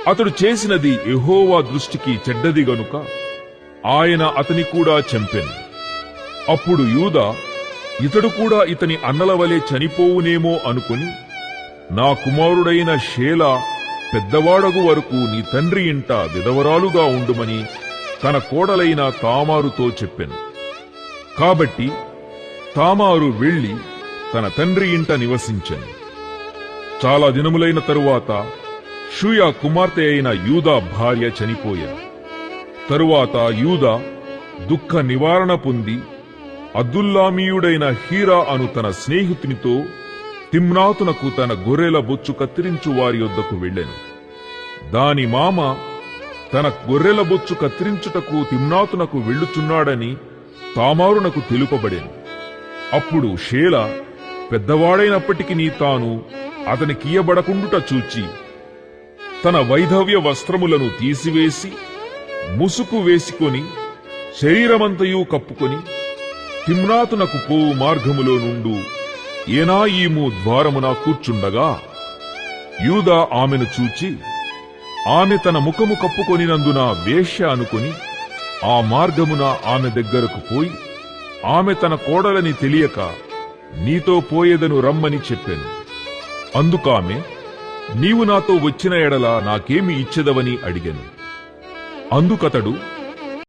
అతడు చేసినది యెహోవా దృష్టికి చెడ్డది గనుక ఆయన అతని కూడా చంపెను. అప్పుడు యూదా ఇతడు కూడా ఇతని అన్నల వలె చనిపోవునేమో అనుకుని, నా కుమారుడైన షేలా పెద్దవాడగు వరకు నీ తండ్రి ఇంట విధవరాలుగా ఉండుమని తన కోడలైన తామారుతో చెప్పెను. కాబట్టి తామారు వెళ్లి తన తండ్రి ఇంట నివసించెను. చాలా దినములైన తరువాత షూయా కుమార్తె అయిన యూదా భార్య చనిపోయెను. తరువాత యూదా దుఃఖ నివారణ పొంది అద్దుల్లామీయుడైన హీరా అను తన స్నేహితునితో తిమ్నాతునకు తన గొర్రెల బొచ్చు కత్తిరించు వారి యొద్దకు వెళ్ళెను. దాని మామ తన గొర్రెల బొచ్చు కత్తిరించుటకు తిమ్నాతునకు వెళ్ళుచున్నాడని తామారునకు తెలుపబడెను. అప్పుడు షేలా పెద్దవాడైనప్పటికీ తాను అతనికియ్యబడకుండుట చూచి తన వైధవ్య వస్త్రములను తీసివేసి ముసుకు వేసుకొని శరీరమంతయు కప్పుకొని తిమ్నాతునకు పోవు మార్గములో నుండు ఏనాయీము ద్వారమున కూర్చుండగా యూదా ఆమెను చూచి ఆమె తన ముఖము కప్పుకొనినందున వేశ్య అనుకుని ఆ మార్గమున ఆమె దగ్గరకు పోయి ఆమె తన కోడలని తెలియక నీతో పోయేదను రమ్మని చెప్పెను. అందుకామె నీవు నాతో వచ్చిన ఎడల నాకేమి ఇచ్చెదవని అడిగెను. అందుకతడు